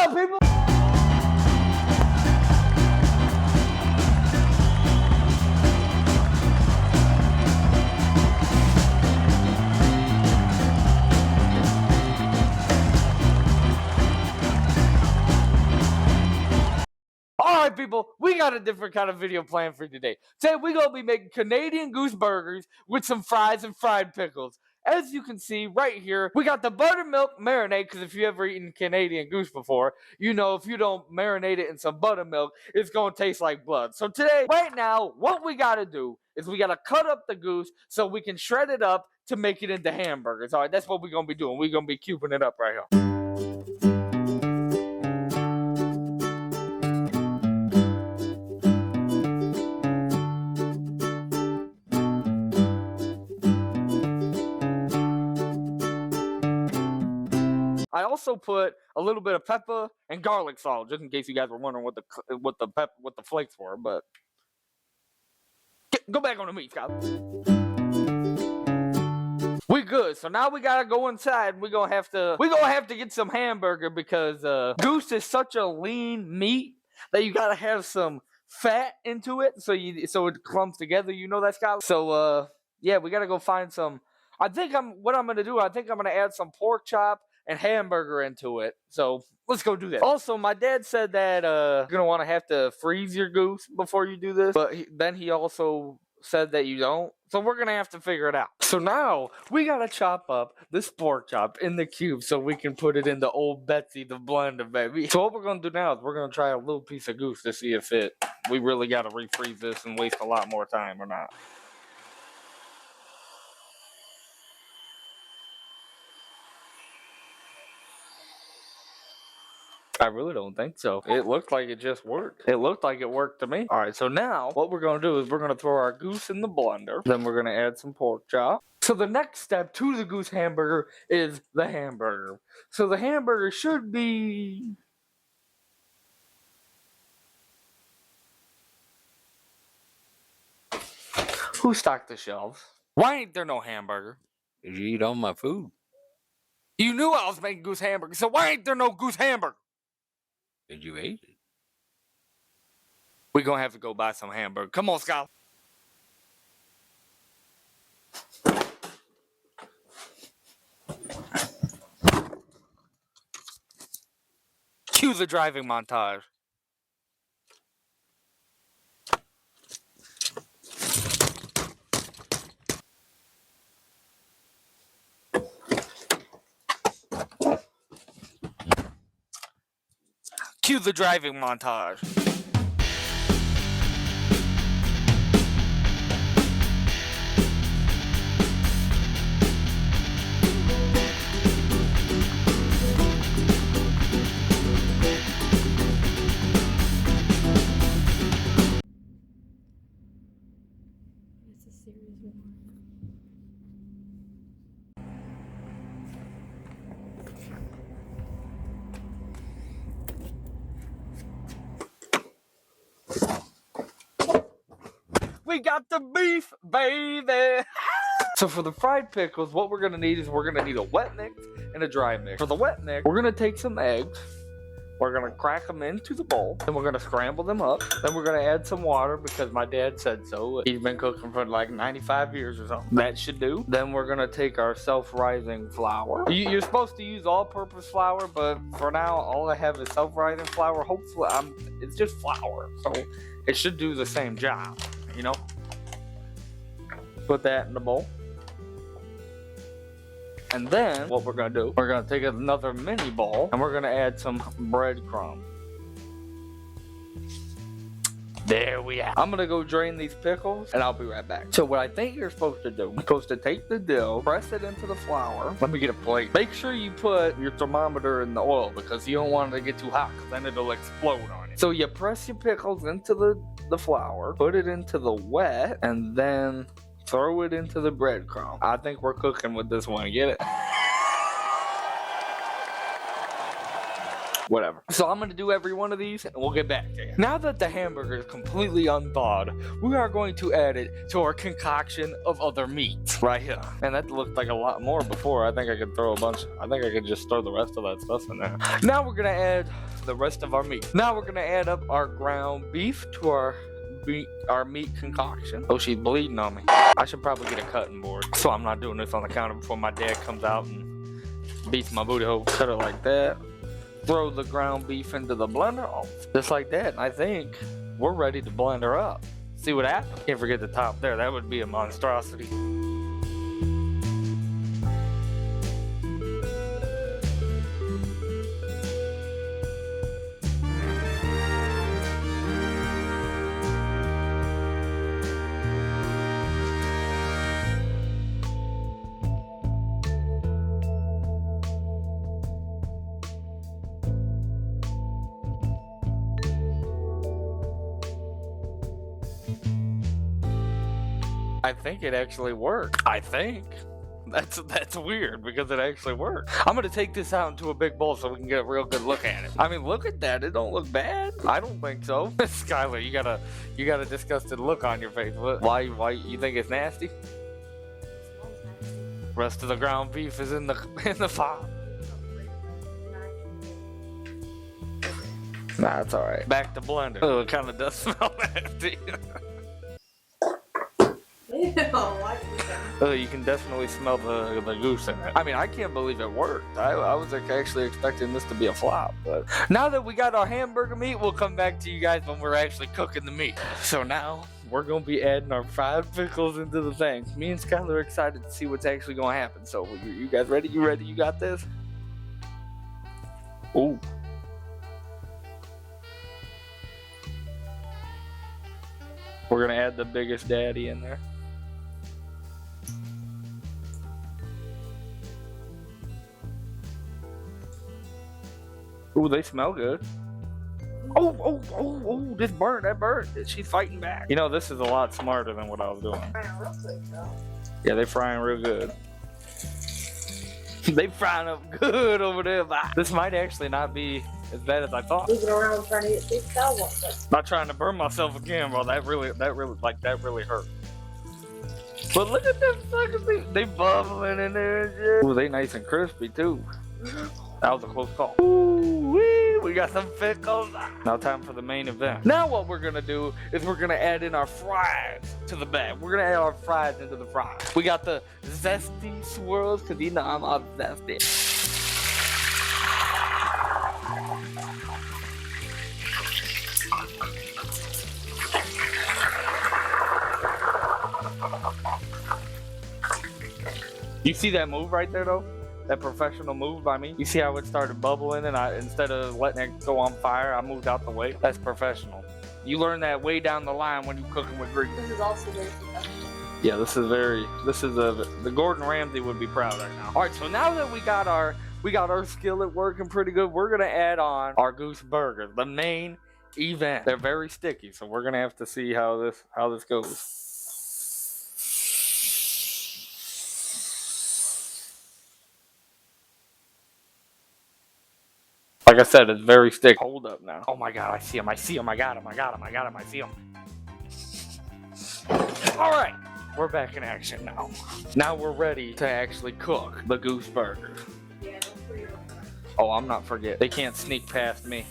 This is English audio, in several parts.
up, people? Alright, people, we got a different kind of video plan for today. Today, we're going to be making Canadian Goose burgers with some fries and fried pickles. As you can see right here, we got the buttermilk marinade, because if you ever eaten Canadian Goose before, you know if you don't marinate it in some buttermilk, it's going to taste like blood. So today, right now, what we got to do is we got to cut up the goose so we can shred it up to make it into hamburgers. Alright, that's what we're going to be doing. We're going to be cubing it up right here. I also put a little bit of pepper and garlic salt, just in case you guys were wondering what the flakes were. But go back on the meat, Scott. We good. So now we gotta go inside. We're gonna have to get some hamburger because goose is such a lean meat that you gotta have some fat into it so it clumps together. You know that, Scott. So yeah, we gotta go find some. I think what I'm gonna add some pork chop and hamburger into it. So let's go do that. Also, my dad said that you're gonna want to have to freeze your goose before you do this, but then he also said that you don't. So we're gonna have to figure it out. So now we gotta chop up this pork chop in the cube so we can put it into old Betsy the blender, baby. So what we're gonna do now is we're gonna try a little piece of goose to see if we really gotta refreeze this and waste a lot more time or not. I really don't think so. It looked like it just worked. It looked like it worked to me. Alright, so now what we're going to do is we're going to throw our goose in the blender. Then we're going to add some pork chop. So the next step to the goose hamburger is the hamburger. So the hamburger should be... Who stocked the shelves? Why ain't there no hamburger? Did you eat all my food? You knew I was making goose hamburger, so why ain't there no goose hamburger? Did you eat it? We're going to have to go buy some hamburger. Come on, Scott. Cue the driving montage. Cue the driving montage. It's a serious one. We got the beef, baby. So for the fried pickles, what we're gonna need is we're gonna need a wet mix and a dry mix. For the wet mix, we're gonna take some eggs. We're gonna crack them into the bowl. Then we're gonna scramble them up. Then we're gonna add some water because my dad said so. He's been cooking for like 95 years or something. That should do. Then we're gonna take our self-rising flour. You're supposed to use all-purpose flour, but for now, all I have is self-rising flour. Hopefully, it's just flour, so it should do the same job. You know, put that in the bowl. And then what we're gonna do, we're gonna take another mini bowl and we're gonna add some breadcrumbs. There we are. I'm gonna go drain these pickles and I'll be right back. So what I think you're supposed to do, you're supposed to take the dough, press it into the flour. Let me get a plate. Make sure you put your thermometer in the oil because you don't want it to get too hot because then it'll explode on it. So you press your pickles into the flour, put it into the wet, and then throw it into the breadcrumb. I think we're cooking with this one. Get it? Whatever. So I'm gonna do every one of these and we'll get back to you. Now that the hamburger is completely unthawed, we are going to add it to our concoction of other meats right here. And that looked like a lot more before. I think I could throw a bunch. I think I could just throw the rest of that stuff in there. Now we're gonna add the rest of our meat. Now we're gonna add up our ground beef to our meat concoction. Oh, she's bleeding on me. I should probably get a cutting board so I'm not doing this on the counter before my dad comes out and beats my booty hole. Cut it like that. Throw the ground beef into the blender. Oh, just like that. And I think we're ready to blend her up. See what happens. Can't forget the top there. That would be a monstrosity. I think it actually worked. I think. That's weird because it actually worked. I'm gonna take this out into a big bowl so we can get a real good look at it. I mean, look at that. It don't look bad. I don't think so. Skylar, you got a disgusted look on your face. Why you think it's nasty? Rest of the ground beef is in the pot. Nah, it's all right. Back to blender. Oh, it kind of does smell nasty. Oh, you can definitely smell the goose in it. I mean, I can't believe it worked. I was actually expecting this to be a flop, but now that we got our hamburger meat, we'll come back to you guys when we're actually cooking the meat. So now we're gonna be adding our fried pickles into the thing. Me and Skylar are excited to see what's actually gonna happen. So you guys ready? You ready? You got this? Ooh. We're gonna add the biggest daddy in there. Ooh, they smell good. Oh, this burnt, that burnt. She's fighting back. You know, this is a lot smarter than what I was doing. Yeah, they frying real good. They frying up good over there. This might actually not be as bad as I thought. Moving around trying to get these cows. Not trying to burn myself again, bro. That really hurt. But look at them suckers. They bubbling in there and shit. Ooh, they nice and crispy too. That was a close call. Ooh-wee, we got some pickles. Now time for the main event. Now what we're gonna do is we're gonna add in our fries to the bag. We're gonna add our fries into the fries. We got the zesty swirls, cause you know I'm all zesty. You see that move right there though? That professional move by me. You see how it started bubbling and instead of letting it go on fire, I moved out the way? That's professional. You learn that way down the line when you're cooking with grease. This is also very professional. Yeah, the Gordon Ramsay would be proud right now. All right, so now that we got our skillet working pretty good, we're gonna add on our goose burgers, the main event. They're very sticky, so we're gonna have to see how this goes. Like I said, it's very sticky. Hold up now. Oh my god, I see him. I got him. I see him. Alright, we're back in action now. Now we're ready to actually cook the goose burger. Yeah, don't forget. Oh, I'm not forgetting. They can't sneak past me.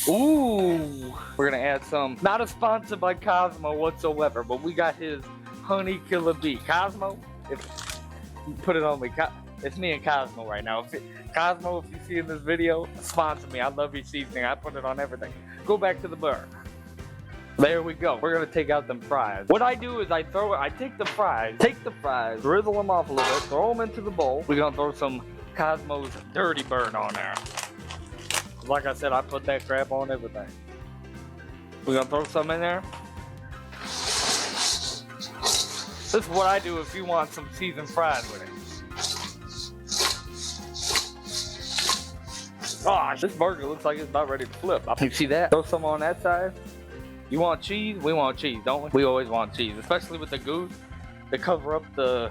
Ooh, we're gonna add some. Not a sponsor by Cosmo whatsoever, but we got his honey killer bee. Cosmo, put it on me. It's me and Cosmo right now. Cosmo, if you see in this video, sponsor me. I love your seasoning. I put it on everything. Go back to the burger. There we go. We're gonna take out them fries. What I do is I take the fries, drizzle them off a little bit, throw them into the bowl. We're gonna throw some Cosmo's dirty burn on there. Like I said, I put that crap on everything. We're gonna throw some in there. This is what I do if you want some seasoned fries with it. Gosh, this burger looks like it's about ready to flip. You see that? Throw some on that side. You want cheese? We want cheese, don't we? We always want cheese, especially with the goose. to cover up the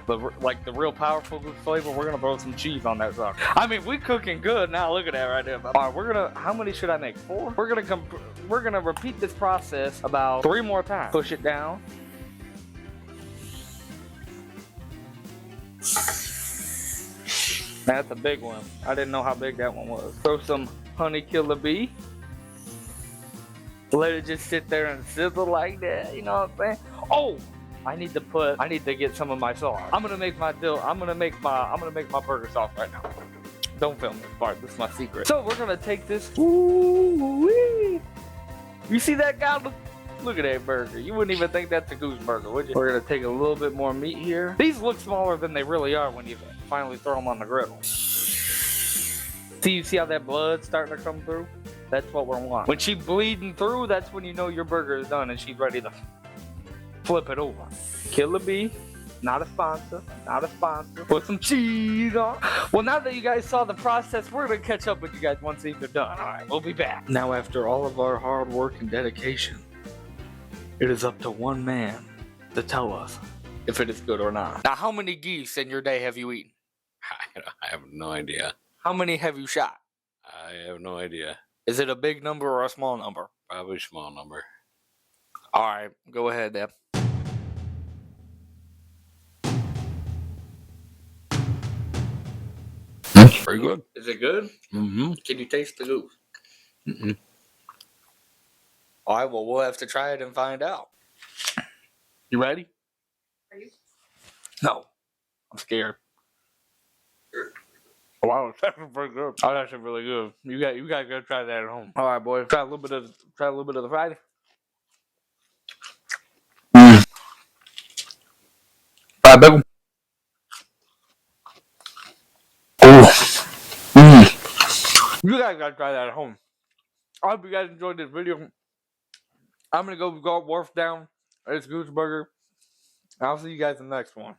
real powerful Goose flavor, we're gonna throw some cheese on that sucker. I mean, we cooking good now. Look at that right there. All right, we're gonna. How many should I make? 4. We're gonna repeat this process about 3 more times. Push it down. That's a big one. I didn't know how big that one was. Throw some honey killer bee. Let it just sit there and sizzle like that. You know what I'm saying? Oh, I need to get some of my sauce. I'm gonna make my burger sauce right now. Don't film this part. This is my secret. So we're gonna take this. Ooh-wee. You see that guy? Look at that burger. You wouldn't even think that's a Goose burger, would you? We're gonna take a little bit more meat here. These look smaller than they really are when you finally throw them on the griddle. You see how that blood's starting to come through? That's what we want. When she's bleeding through, that's when you know your burger is done and she's ready to flip it over. Killer bee, not a sponsor, not a sponsor. Put some cheese on. Well, now that you guys saw the process, we're gonna catch up with you guys once these are done. All right, we'll be back. Now, after all of our hard work and dedication, it is up to one man to tell us if it is good or not. Now, how many geese in your day have you eaten? I have no idea. How many have you shot? I have no idea. Is it a big number or a small number? Probably a small number. All right, go ahead, Deb. Pretty good. Is it good? Mm-hmm. Can you taste the goose? Mm-mm. All right, well, we'll have to try it and find out. You ready? Are you? No. I'm scared. Wow, that's pretty good. Oh, that's really good. You guys gotta try that at home. All right, boy. Try a little bit of the fried. Fried bacon. You guys gotta try that at home. I hope you guys enjoyed this video. I'm gonna go wolf down this Goose burger. I'll see you guys in the next one.